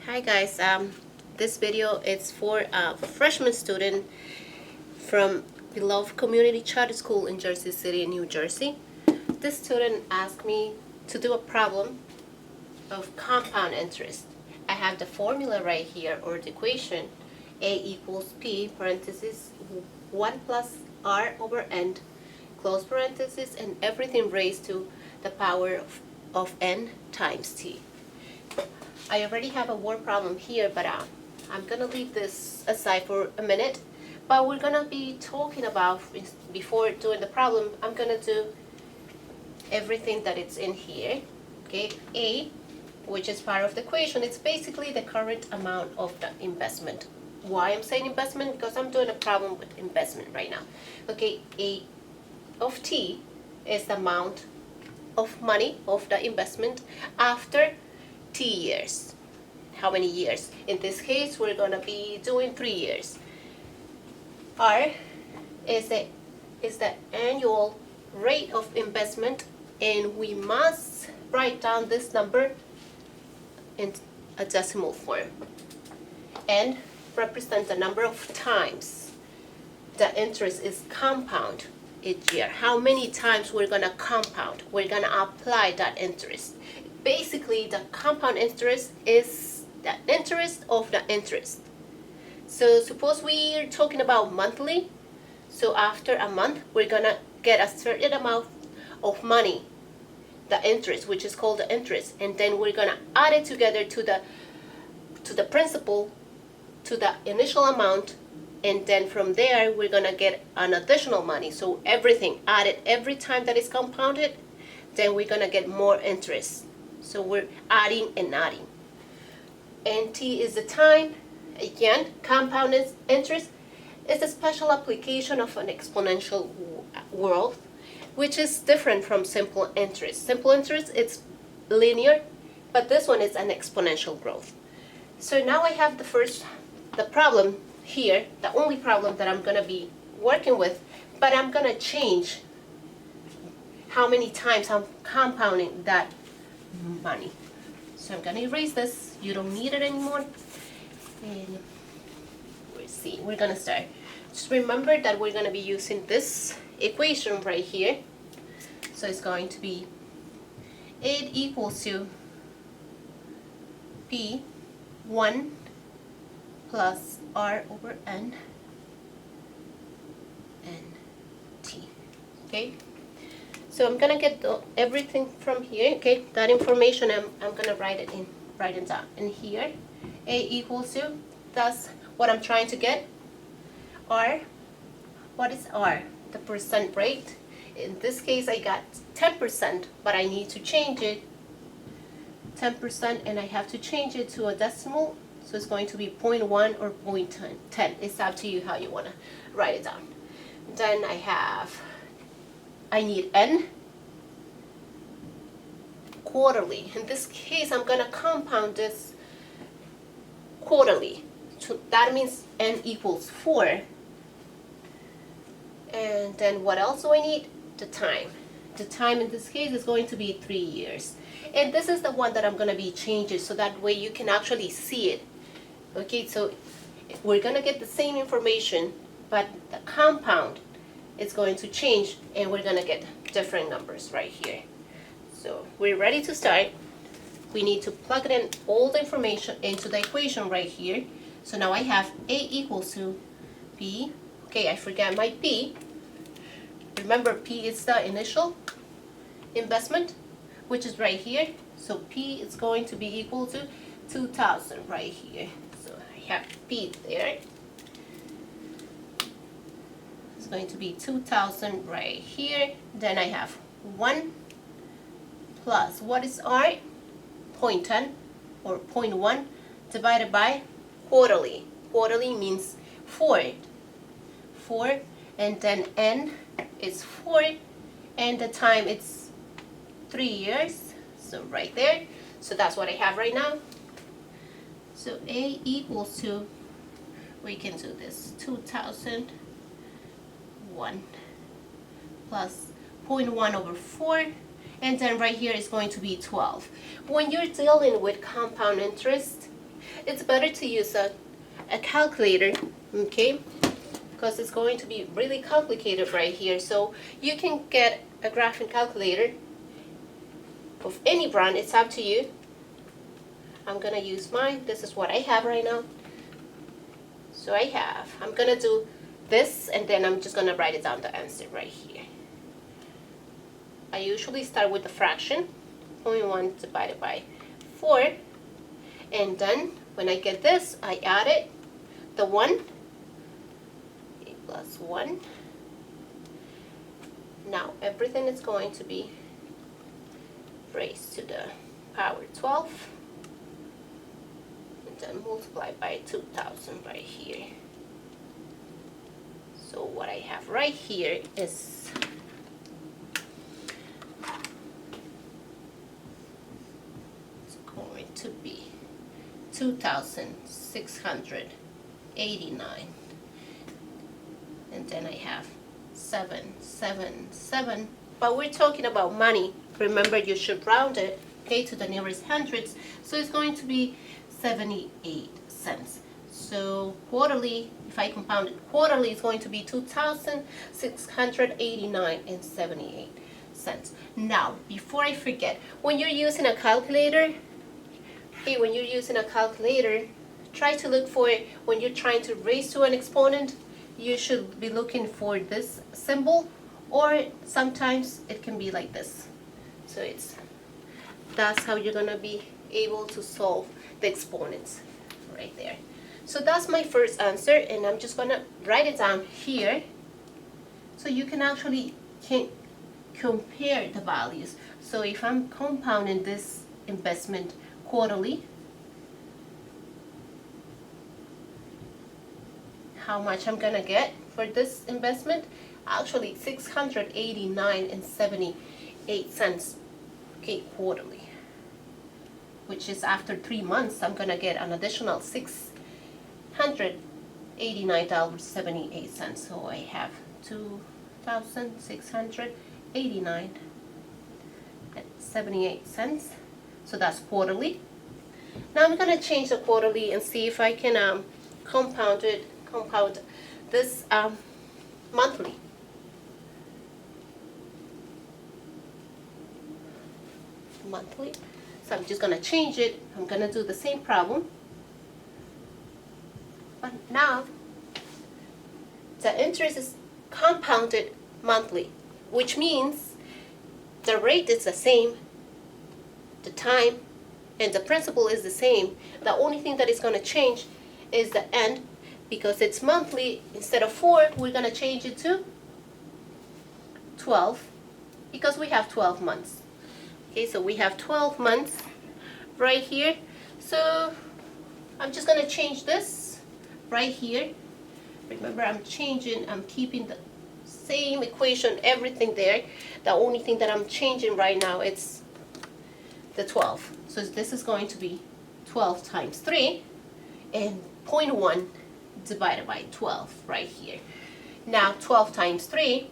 Hi guys, this video is for a freshman student from Beloved Community Charter School in Jersey City, New Jersey. This student asked me to do a problem of compound interest. I have the formula right here, or the equation, A equals P, parenthesis, 1 plus R over N, close parenthesis, and everything raised to the power of N times T. I already have a word problem here, but I'm gonna leave this aside for a minute. But we're gonna be talking about, before doing the problem, I'm gonna do everything that it's in here. Okay, A, which is part of the equation, it's basically the current amount of the investment. Why I'm saying investment? Because I'm doing a problem with investment right now. Okay, A of T is the amount of money of the investment after T years. How many years? In this case, we're gonna be doing 3 years. R is the annual rate of investment, and we must write down this number in a decimal form. N represents the number of times the interest is compound each year. How many times we're gonna compound? We're gonna apply that interest. Basically, the compound interest is the interest of the interest. So suppose we're talking about monthly. So after a month, we're gonna get a certain amount of money, the interest, which is called the interest, and then we're gonna add it together to the principal, to the initial amount, and then from there we're gonna get an additional money. So everything added every time that is compounded, then we're gonna get more interest. So we're adding and adding. And T is the time. Again, compound interest is a special application of an exponential world, which is different from simple interest. Simple interest, it's linear, but this one is an exponential growth. So now I have the problem here, the only problem that I'm going to be working with, but I'm going to change how many times I'm compounding that money. So I'm going to erase this. You don't need it anymore. And we're going to start. Just remember that we're going to be using this equation right here. So it's going to be 8 equals to P 1 plus R over N and T. Okay? So I'm gonna get everything from here. Okay, that information I'm gonna write it down in here. A equals to, that's what I'm trying to get. R, what is R? The percent rate. In this case, I got 10%, but I need to change it 10%, and I have to change it to a decimal. So it's going to be 0.1 or 0.10. It's up to you how you want to write it down. Then I need N quarterly. In this case, I'm going to compound this quarterly. So that means N equals 4. And then what else do I need? The time. The time in this case is going to be 3 years. And this is the one that I'm going to be changing, so that way you can actually see it. Okay, so we're going to get the same information, but the compound is going to change, and we're going to get different numbers right here. So we're ready to start. We need to plug in all the information into the equation right here. So now I have A equals to P. Okay, I forgot my P. Remember, P is the initial investment, which is right here. So P is going to be equal to 2,000 right here. So I have P there. It's going to be 2,000 right here. Then I have 1 plus, what is R? 0.10 or 0.1 divided by quarterly. Quarterly means 4. 4, and then N is 4, and the time it's 3 years. So right there. So that's what I have right now. So A equals to, we can do this, 2,001 plus 0.1 over 4, and then right here is going to be 12. When you're dealing with compound interest, it's better to use a calculator, okay? Because it's going to be really complicated right here. So you can get a graphing calculator of any brand, it's up to you. I'm gonna use mine. This is what I have right now. So I'm gonna do this and then I'm just gonna write it down the answer right here. I usually start with the fraction, 0.1 divided by 4, and then when I get this, I add it, the 1, plus 1. Now everything is going to be raised to the power 12, and then multiply by 2,000 right here. So what I have right here is going to be 2,689, and then I have 777, but we're talking about money. Remember, you should round it, okay, to the nearest hundreds, so it's going to be 78 cents. So quarterly, if I compound it quarterly, it's going to be 2,689 and 78 cents. Now, before I forget, when you're using a calculator, okay, when you're using a calculator, try to look for it when you're trying to raise to an exponent. You should be looking for this symbol, or sometimes it can be like this. So that's how you're gonna be able to solve the exponents right there. So that's my first answer, and I'm just gonna write it down here so you can actually compare the values. So if I'm compounding this investment quarterly, how much I'm gonna get for this investment? Actually 689 and 78 cents, okay, quarterly, which is after 3 months I'm gonna get an additional $689.78. So I have 2,689 and 78 cents. So that's quarterly. Now I'm gonna change the quarterly and see if I can compound this monthly. So I'm just gonna change it. I'm gonna do the same problem, but now the interest is compounded monthly, which means the rate is the same, the time, and the principal is the same. The only thing that is gonna change is the end. Because it's monthly, instead of 4, we're gonna change it to 12, because we have 12 months. Okay, so we have 12 months right here. So I'm just gonna change this right here. Remember, I'm keeping the same equation, everything there. The only thing that I'm changing right now is the 12. So this is going to be 12 times 3, and 0.1 divided by 12 right here. Now 12 times 3,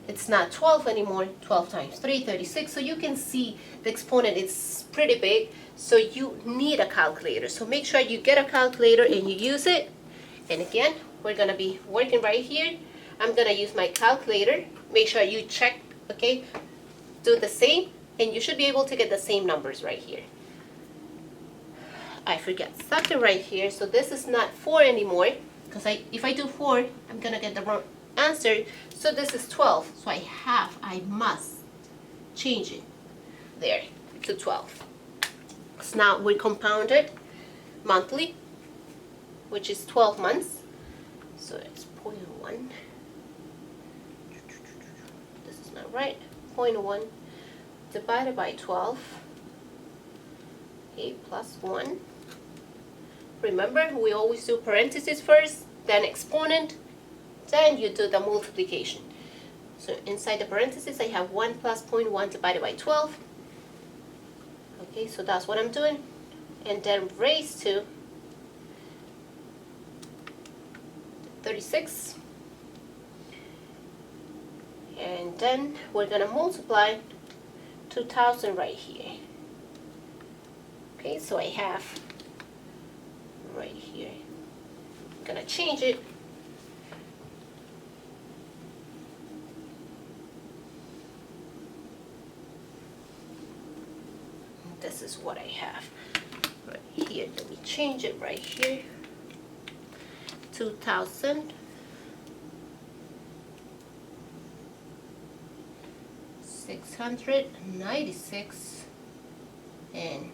it's not 12 anymore. 12 times 3, 36. So you can see the exponent is pretty big, so you need a calculator. So make sure you get a calculator and you use it. And again, we're gonna be working right here. I'm gonna use my calculator. Make sure you check, okay, do the same, and you should be able to get the same numbers right here. I forget something right here. So this is not 4 anymore, because if I do 4, I'm gonna get the wrong answer. So this is 12. So I must change it there to 12. So now we compounded monthly, which is 12 months. So it's 0.1. This is not right. 0.1 divided by 12. 8 plus 1. Remember, we always do parentheses first, then exponent, then you do the multiplication. So inside the parentheses, I have 1 plus 0.1 divided by 12. Okay, so that's what I'm doing. And then raised to 36. And then we're going to multiply 2,000 right here. Okay, so I have right here. I'm gonna change it. This is what I have right here. Let me change it right here. 2,696 and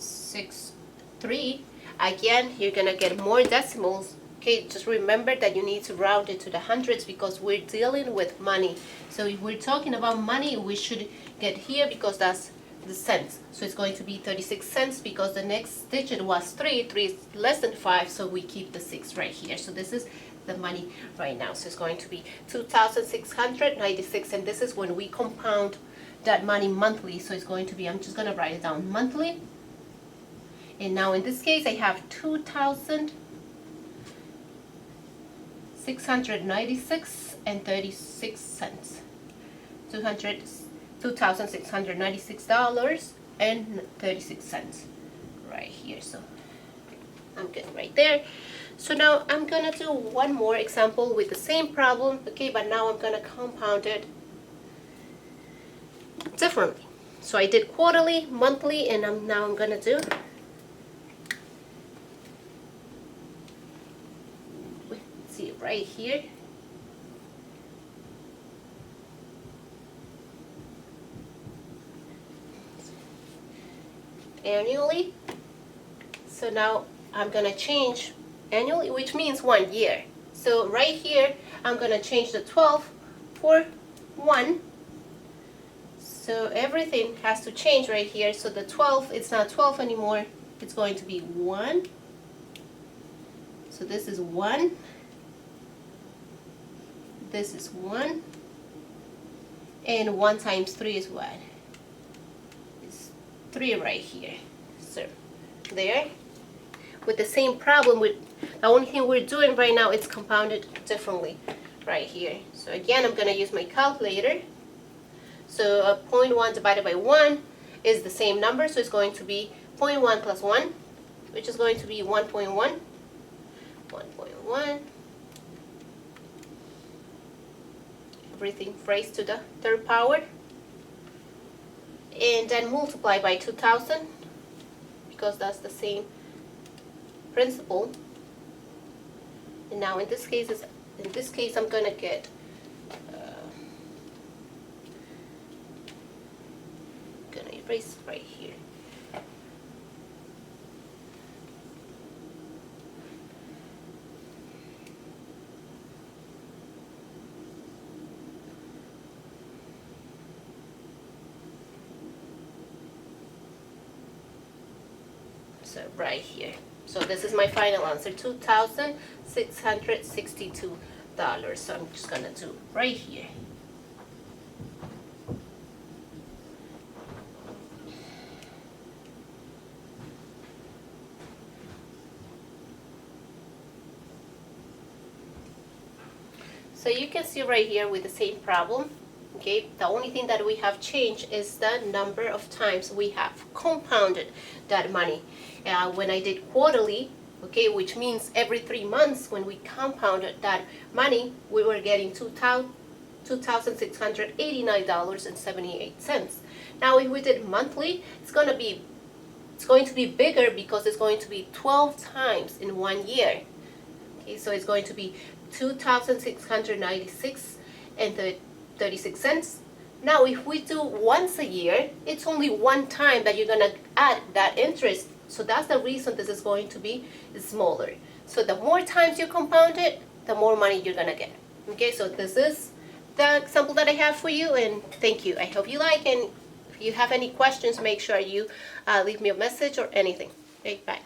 36.3. Again, you're gonna get more decimals. Okay, just remember that you need to round it to the hundreds because we're dealing with money. So if we're talking about money, we should get here because that's the cents. So it's going to be 36 cents because the next digit was 3. 3 is less than 5, so we keep the 6 right here. So this is the money right now. So it's going to be 2,696, and this is when we compound that money monthly. So it's going to be, I'm just going to write it down, monthly. And now in this case, I have 2,696 and 36 cents. $2,696 and 36 cents right here. So I'm good right there. So now I'm gonna do one more example with the same problem, okay, but now I'm gonna compound it differently. So I did quarterly, monthly, and now I'm gonna do see right here. Annually. So now I'm gonna change annually, which means 1 year. So right here I'm gonna change the 12 for 1. So everything has to change right here. So the 12, it's not 12 anymore, it's going to be 1. So this is 1. This is 1. And 1 times 3 is what? 3 right here. So there. With the same problem, with the only thing we're doing right now, it's compounded differently right here. So again, I'm going to use my calculator. So 0.1 divided by 1 is the same number, so it's going to be 0.1 plus 1, which is going to be 1.1. 1.1. Everything raised to the third power. And then multiply by 2,000 because that's the same principle. And now in this case, I'm gonna get gonna erase right here. So right here. So this is my final answer, $2,662. So I'm just gonna do right here. So you can see right here with the same problem. Okay, the only thing that we have changed is the number of times we have compounded that money. When I did quarterly, okay, which means every 3 months when we compounded that money, we were getting $2,689.78. Now if we did monthly, it's going to be bigger because it's going to be 12 times in 1 year. Okay, so it's going to be 2,696 and 36 cents. Now if we do once a year, it's only 1 time that you're gonna add that interest. So that's the reason this is going to be smaller. So the more times you compound it, the more money you're gonna get. Okay, so this is the example that I have for you, and thank you. I hope you like, and if you have any questions, make sure you leave me a message or anything. Okay, bye.